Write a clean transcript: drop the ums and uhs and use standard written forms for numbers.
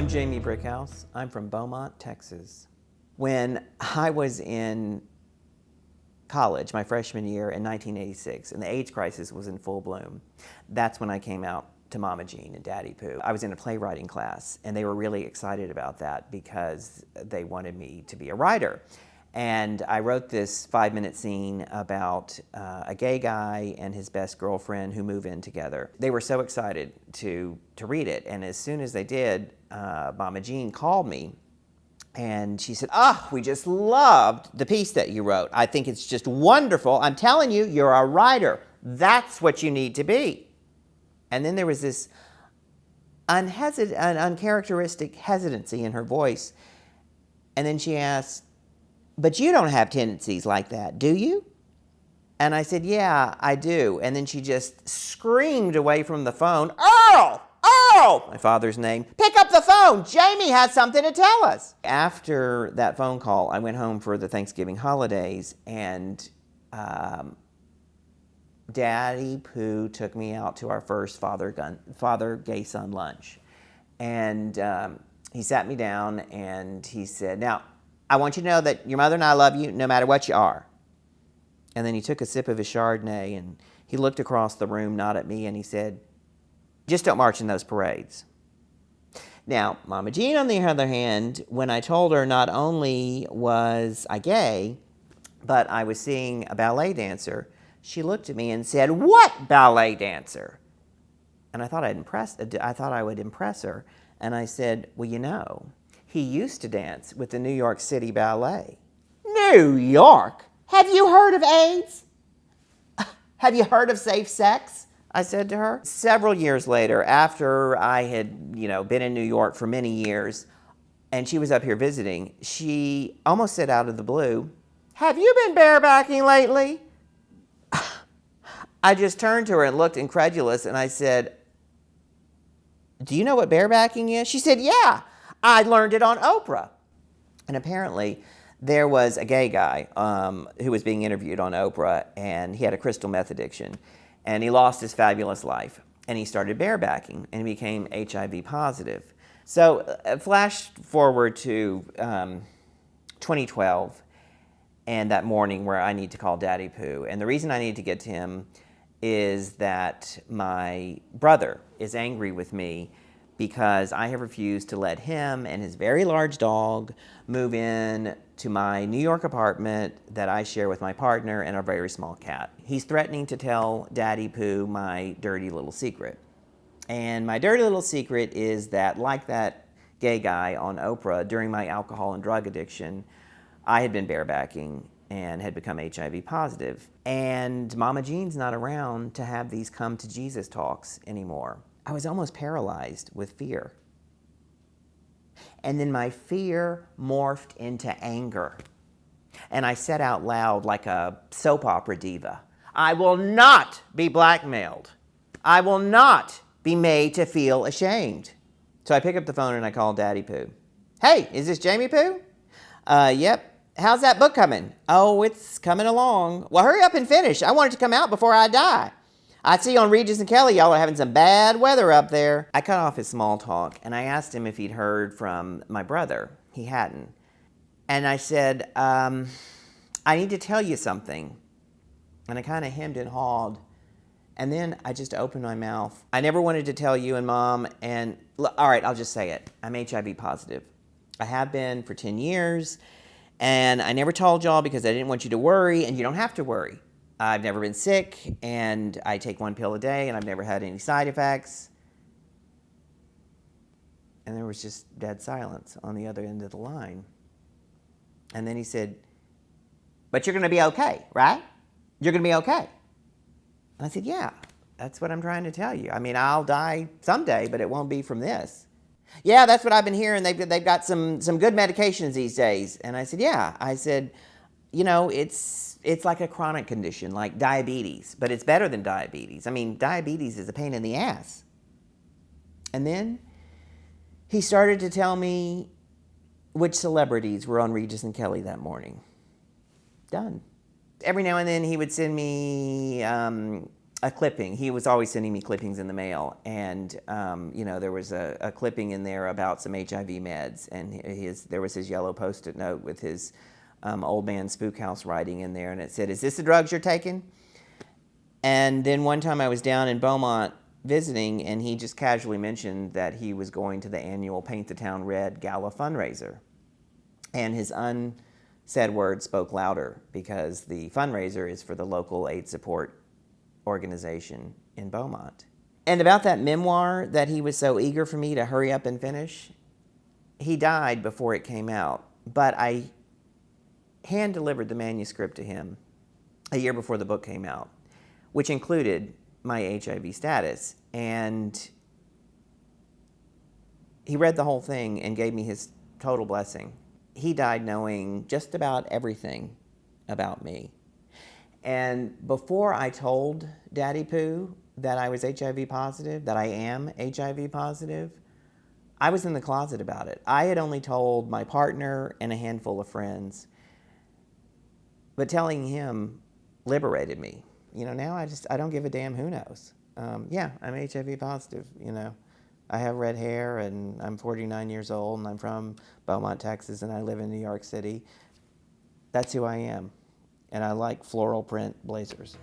I'm Jamie Brickhouse. I'm from Beaumont, Texas. When I was in college, my freshman year in 1986, and the AIDS crisis was in full bloom, that's when I came out to Mama Jean and Daddy Pooh. I was in a playwriting class, and they were really excited about that because they wanted me to be a writer. And I wrote this 5-minute scene about a gay guy and his best girlfriend who move in together. They were so excited to read it, and as soon as they did, Mama Jean called me, and she said, we just loved the piece that you wrote. I think it's just wonderful. I'm telling you, you're a writer. That's what you need to be. And then there was this uncharacteristic hesitancy in her voice, and then she asked, "But you don't have tendencies like that, do you?" And I said, "Yeah, I do." And then she just screamed away from the phone, "Earl! Earl!" My father's name. "Pick up the phone! Jamie has something to tell us." After that phone call, I went home for the Thanksgiving holidays, and Daddy Pooh took me out to our first father-gay-son lunch. And he sat me down and he said, "Now, I want you to know that your mother and I love you no matter what you are." And then he took a sip of his Chardonnay and he looked across the room, not at me, and he said, "Just don't march in those parades." Now, Mama Jean, on the other hand, when I told her not only was I gay, but I was seeing a ballet dancer, she looked at me and said, "What ballet dancer?" And I thought I would impress her. And I said, "Well, you know, he used to dance with the New York City Ballet." "New York? Have you heard of AIDS? Have you heard of safe sex?" I said to her. Several years later, after I had, been in New York for many years, and she was up here visiting, she almost said out of the blue, "Have you been barebacking lately?" I just turned to her and looked incredulous, and I said, "Do you know what barebacking is?" She said, "Yeah, I learned it on Oprah." And apparently there was a gay guy who was being interviewed on Oprah, and he had a crystal meth addiction, and he lost his fabulous life, and he started barebacking, and he became HIV positive. So flash forward to 2012, and that morning where I need to call Daddy Pooh. And the reason I need to get to him is that my brother is angry with me because I have refused to let him and his very large dog move in to my New York apartment that I share with my partner and our very small cat. He's threatening to tell Daddy Pooh my dirty little secret. And my dirty little secret is that, like that gay guy on Oprah, during my alcohol and drug addiction, I had been barebacking and had become HIV positive. And Mama Jean's not around to have these come to Jesus talks anymore. I was almost paralyzed with fear. And then my fear morphed into anger. And I said out loud like a soap opera diva, "I will not be blackmailed. I will not be made to feel ashamed." So I pick up the phone and I call Daddy Pooh. "Hey, is this Jamie Pooh?" "Yep. How's that book coming?" "Oh, it's coming along." "Well, hurry up and finish. I want it to come out before I die. I see on Regis and Kelly y'all are having some bad weather up there." I cut off his small talk and I asked him if he'd heard from my brother. He hadn't. And I said, "I need to tell you something." And I kind of hemmed and hawed. And then I just opened my mouth. "I never wanted to tell you and Mom, and all right, I'll just say it. I'm HIV positive. I have been for 10 years. And I never told y'all because I didn't want you to worry, and you don't have to worry. I've never been sick, and I take 1 pill a day, and I've never had any side effects." And there was just dead silence on the other end of the line. And then he said, "But you're going to be okay, right? You're going to be okay." And I said, "Yeah, that's what I'm trying to tell you. I mean, I'll die someday, but it won't be from this." "Yeah, that's what I've been hearing. They've got some good medications these days." And I said, "Yeah." I said, it's like a chronic condition, like diabetes, but it's better than diabetes. I mean, diabetes is a pain in the ass." And then he started to tell me which celebrities were on Regis and Kelly that morning. Done. Every now and then he would send me a clipping. He was always sending me clippings in the mail, and there was a clipping in there about some HIV meds, and there was his yellow Post-it note with his old man Spook House writing in there, and it said, "Is this the drugs you're taking?" And then one time I was down in Beaumont visiting, and he just casually mentioned that he was going to the annual Paint the Town Red Gala fundraiser. And his unsaid words spoke louder, because the fundraiser is for the local AIDS support organization in Beaumont. And about that memoir that he was so eager for me to hurry up and finish, he died before it came out, but I hand-delivered the manuscript to him a year before the book came out, which included my HIV status. And he read the whole thing and gave me his total blessing. He died knowing just about everything about me. And before I told Daddy Pooh that I was HIV positive, that I am HIV positive, I was in the closet about it. I had only told my partner and a handful of friends, but telling him liberated me. Now I don't give a damn who knows. Yeah, I'm HIV positive, I have red hair, and I'm 49 years old, and I'm from Beaumont, Texas, and I live in New York City. That's who I am. And I like floral print blazers.